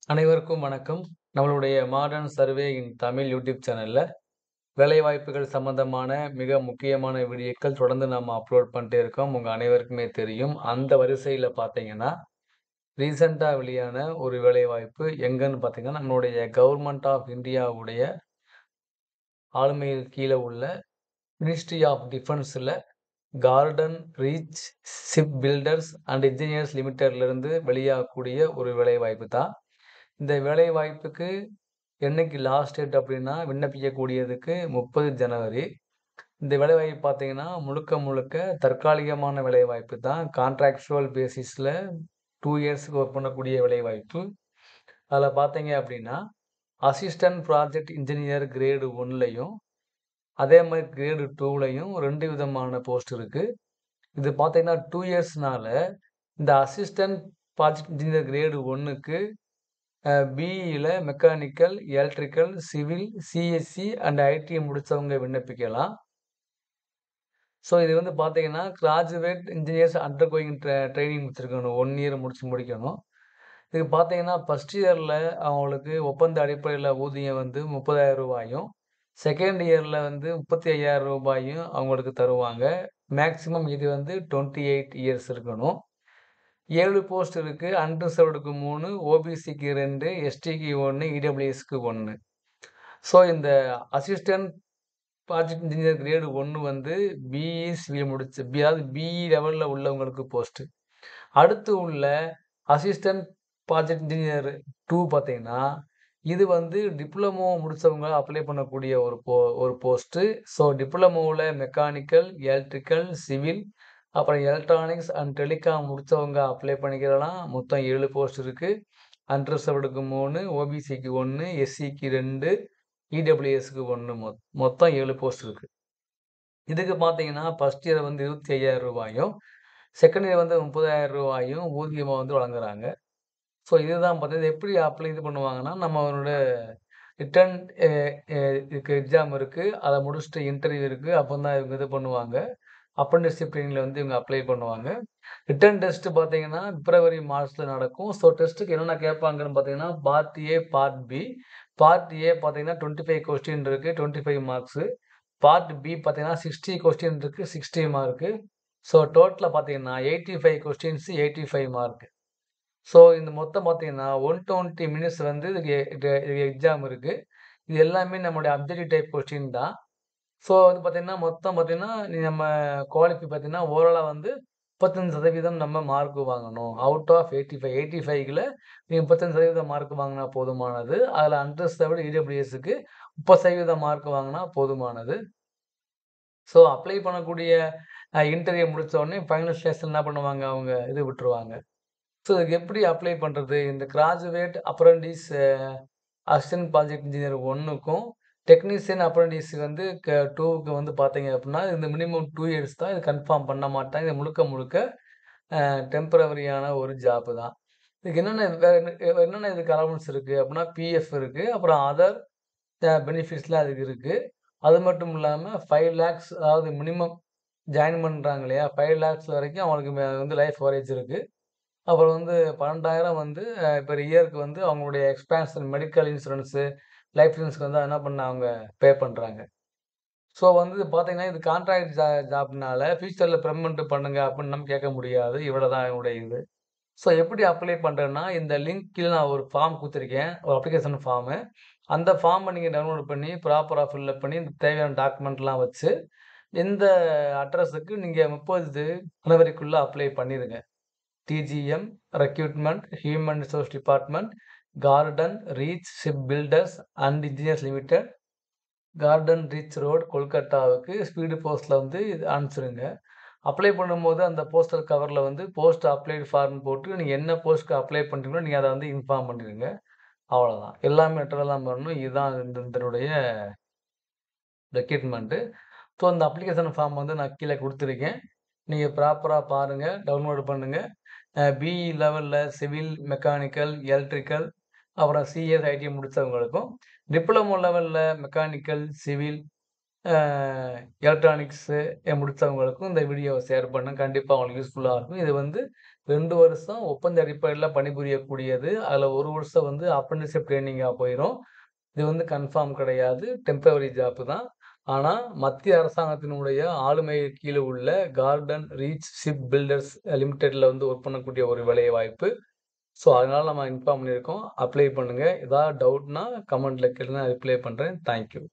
அனைவருக்கும் வணக்கம். நம்மளுடைய மாடர்ன் சர்வே இன் தமிழ் யூடியூப் சேனல்ல வேலைவாய்ப்புகள் சம்பந்தமான மிக முக்கியமான வீடியோக்கள் தொடர்ந்து நம்ம அப்லோட் பண்ணிட்டே இருக்கோம். உங்க அனைவருக்குமே தெரியும். அந்த வரிசையில பார்த்தீங்கன்னா, ரீசென்ட்டா வெளியான ஒரு வேலைவாய்ப்பு எங்கன்னு பார்த்தீங்கன்னா, நம்மளுடைய கவர்ன்மென்ட் ஆஃப் இந்தியாவுடைய ஆளுமையில் கீழ உள்ள மினிஸ்ட்ரி ஆஃப் டிஃபென்ஸ்ல Garden Reach ship builders and engineers லிமிடெட்ல இருந்து வெளியாகக்கூடிய ஒரு வேலைவாய்ப்பு தான். இந்த வேலைவாய்ப்புக்கு என்னைக்கு லாஸ்ட் டேட் அப்படின்னா, விண்ணப்பிக்கக்கூடியதுக்கு 30 ஜனவரி. இந்த வேலைவாய்ப்பு பார்த்தீங்கன்னா, முழுக்க முழுக்க தற்காலிகமான வேலைவாய்ப்பு தான். கான்ட்ராக்சுவல் பேசிஸ்ல 2 இயர்ஸ்க்கு ஒர்க் பண்ணக்கூடிய வேலைவாய்ப்பு. அதில பார்த்தீங்க அப்படின்னா, அசிஸ்டன்ட் ப்ராஜெக்ட் இன்ஜினியர் கிரேடு 1லயும், அதே மாரி கிரேடு 2லயும் 2 விதமான போஸ்ட் இருக்கு. இது பார்த்தீங்கன்னா 2 இயர்ஸ்னால, இந்த அசிஸ்டன்ட் ப்ராஜெக்ட் இன்ஜினியர் கிரேடு 1க்கு பிஇல mechanical, electrical, civil, CSC and IT முடிச்சவங்க விண்ணப்பிக்கலாம். ஸோ இது வந்து பார்த்தீங்கன்னா, கிராஜுவேட் இன்ஜினியர்ஸ் அண்டர்கோயிங் ட்ரெய்னிங் முடிச்சிருக்கணும். 1 இயர் முடிக்கணும். இது பார்த்தீங்கன்னா, ஃபர்ஸ்ட் இயர்ல அவங்களுக்கு ஒப்பந்த அடிப்படையில ஊதியம் வந்து ரூ. 30,000யும், செகண்ட் இயர்ல வந்து ரூ. 35,000 அவங்களுக்கு தருவாங்க. மேக்ஸிமம் இது வந்து 28 இயர்ஸ் இருக்கணும். 7 போஸ்ட் இருக்கு. அன்ரிசர்வ்டுக்கு 3, ஓபிசிக்கு 2, எஸ்டிக்கு 1, இடபிள்யூஎஸ்க்கு 1. ஸோ இந்த அசிஸ்டன்ட் ப்ராஜெக்ட் இன்ஜினியர் கிரேடு 1 வந்து பிஇ சிவில் முடிச்சு அதாவது பிஇ லெவல்ல உள்ளவங்களுக்கு போஸ்ட். அடுத்து உள்ள அசிஸ்டன்ட் ப்ராஜெக்ட் இன்ஜினியர் 2 பார்த்தீங்கன்னா, இது வந்து டிப்ளமோ முடிச்சவங்க அப்ளை பண்ணக்கூடிய ஒரு போஸ்ட். ஸோ டிப்ளமோல மெக்கானிக்கல், எலக்ட்ரிக்கல், சிவில் அப்புறம் எலக்ட்ரானிக்ஸ் அண்ட் டெலிகாம் முடிச்சவங்க அப்ளை பண்ணிக்கலாம். மொத்தம் 7 போஸ்ட் இருக்கு. அன்ரிசர்வ்டுக்கு 3, ஓபிசிக்கு 1, எஸ்சிக்கு 2, இடபிள்யூஎஸ்க்கு 1 மொத்தம் 7 போஸ்ட் இருக்கு. இதுக்கு பார்த்தீங்கன்னா, ஃபர்ஸ்ட் இயர் வந்து ரூ. 25,000யும், செகண்ட் இயர் வந்து ரூ. 30,000யும் ஊதியமா வந்து வழங்குறாங்க. ஸோ இதுதான் பார்த்தீங்கன்னா, எப்படி இது பண்ணுவாங்கன்னா, நம்மளோட ரிட்டன் எ எ இதுக்கு எக்ஸாம் இருக்கு. அத முடிச்சுட்டு இன்டர்வியூ இருக்கு. அப்பதான் இவங்க இது பண்ணுவாங்க. அப்ரண்டிஸ்ஷிப் ட்ரெய்னிங்ல வந்து இவங்க அப்ளை பண்ணுவாங்க. ரிட்டன் டெஸ்ட் பார்த்தீங்கன்னா, பிப்ரவரி, மார்ச்ல நடக்கும். ஸோ டெஸ்ட்க்கு என்னென்ன கேட்பாங்கன்னு பார்த்தீங்கன்னா, part A, part B. Part A பார்த்தீங்கன்னா 25 கொஸ்டின் இருக்கு. 25 மார்க்ஸு. பார்ட் பி பார்த்தீங்கன்னா 60 கொஸ்டின் இருக்கு. 60 மார்க்கு. ஸோ டோட்டலா பார்த்தீங்கன்னா 85 கொஸ்டின்ஸ் 85 மார்க். ஸோ இந்த மொத்தம் பார்த்தீங்கன்னா 120 மினிட்ஸ் வந்து இதுக்கு எக்ஸாம் இருக்கு. இது எல்லாமே நம்முடைய அப்ஜெக்டிவ் டைப் கொஸ்டின் தான். ஸோ வந்து பார்த்தீங்கன்னா, மொத்தம் பார்த்தீங்கன்னா, நம்ம குவாலிஃபை பார்த்தீங்கன்னா, ஓவராலா வந்து 35% நம்ம மார்க் வாங்கணும். அவுட் ஆஃப் 85 85ல நீங்க 35% மார்க் வாங்குனா போதுமானது. அதுல அன்ரிசர்வ்டு இடபிள்யூஎஸ்க்கு 30% மார்க் வாங்குனா போதுமானது. ஸோ அப்ளை பண்ணக்கூடிய இன்டர்வியூ முடிச்ச உடனே ஃபைனல் ஸ்டேஜ்ல என்ன பண்ணுவாங்க, அவங்க இது விட்டுருவாங்க. ஸோ இதுக்கு எப்படி அப்ளை பண்றது? இந்த graduate apprentice assistant project engineer 1க்கும், டெக்னீஷியன் அப்ரண்டிஸ் வந்து 2க்கு வந்து பார்த்தீங்க அப்டின்னா, இந்த மினிமம் 2 இயர்ஸ் தான். இது கன்ஃபார்ம் பண்ண மாட்டாங்க. இது முழுக்க முழுக்க டெம்பரவரியான ஒரு ஜாப் தான். இதுக்கு என்னென்ன இதுக்கு அலவன்ஸ் இருக்கு அப்டின்னா, பிஎஃப் இருக்கு. அப்புறம் அதர் பெனிஃபிட்ஸ்லாம் அதுக்கு இருக்கு. அது மட்டும் இல்லாம 5 லேக்ஸ் அதாவது மினிமம் ஜாயின் பண்றாங்க இல்லையா? 5 லேக்ஸ் வரைக்கும் அவங்களுக்கு வந்து லைஃப் கவரேஜ் இருக்கு. அப்புறம் வந்து 12,000 வந்து பெர் இயருக்கு வந்து அவங்களுடைய எக்ஸ்பேன்ஷன் மெடிக்கல் இன்சூரன்ஸு, லைஃப் இன்சூரன்ஸ்க்கு வந்து என்ன பண்ண அவங்க பே பண்றாங்க. ஸோ வந்து பார்த்தீங்கன்னா, இது கான்ட்ராக்ட் ஜாப்னால ஃபியூச்சர்ல பெர்மனன்ட் பண்ணுங்க அப்படின்னு நம்ம கேட்க முடியாது. இவ்வளோதான் என்னுடைய இது. ஸோ எப்படி அப்ளை பண்றேன்னா, இந்த லிங்க் கீழ நான் ஒரு ஃபார்ம் குடுத்துருக்கேன். ஒரு அப்ளிகேஷன் ஃபார்மு. அந்த ஃபார்ம நீங்க டவுன்லோட் பண்ணி ப்ராப்பரா ஃபில்லப் பண்ணி இந்த தேவையான டாக்குமெண்ட்லாம் வச்சு, இந்த அட்ரஸுக்கு நீங்க 30 ஜனவரிக்குள்ள அப்ளை பண்ணிருங்க. DGM, recruitment, human resource department, Garden Reach ship builders and engineers limited, Garden Reach road, கொல்கத்தாவுக்கு ஸ்பீடு போஸ்ட்ல வந்து இது அனுப்பிச்சுருங்க. அப்ளை பண்ணும்போது அந்த போஸ்டல் கவர்ல வந்து போஸ்ட் அப்ளைட் ஃபார்ம் போட்டு, நீங்க என்ன போஸ்ட்க்கு அப்ளை பண்றீங்களோ, நீங்க அத வந்து இன்ஃபார்ம் பண்ணிருங்க. அவ்வளோதான். எல்லாமே லெட்டர்ல தான் பண்ணணும். இதுதான் இதனுடைய ரெக்ரூட்மென்ட்டு. ஸோ இந்த அப்ளிகேஷன் ஃபார்ம் வந்து நான் கீழ குடுத்துருக்கேன். நீங்க ப்ராப்பரா பாருங்க, டவுன்லோட் பண்ணுங்க. பிஇ லெவல்ல சிவில், மெக்கானிக்கல், எலக்ட்ரிக்கல் அப்புறம் சிஎஸ், ஐடி முடிச்சவங்களுக்கும், டிப்ளமோ லெவல்ல மெக்கானிக்கல், சிவில், அ எலக்ட்ரானிக்ஸு முடிச்சவங்களுக்கும் இந்த வீடியோவ ஷேர் பண்ணுங்க. கண்டிப்பா அவங்களுக்கு யூஸ்ஃபுல்லா இருக்கும். இது வந்து 2 வருஷம் ஒப்பந்த அடிப்படையில பணிபுரியக்கூடியது. அதுல 1 வருஷம் வந்து அப்ரண்டிஸ்ஷிப் ட்ரெய்னிங்கா போயிரும். இது வந்து கன்ஃபார்ம் கிடையாது. டெம்பரவரி ஜாப் தான். ஆனா, மத்திய அரசாங்கத்தினுடைய ஆளுமை கீழ உள்ள கார்டன் ரீச் ஷிப் பில்டர்ஸ் லிமிடெட்ல வந்து ஒர்க் பண்ணக்கூடிய ஒரு வேலைவாய்ப்பு. ஸோ, அதனால நம்ம இன்ஃபார்ம் பண்ணியிருக்கோம். அப்ளை பண்ணுங்க. ஏதாவது டவுட்னா கமெண்ட்ல கேளுங்க. நான் ரிப்ளை பண்றேன். Thank you.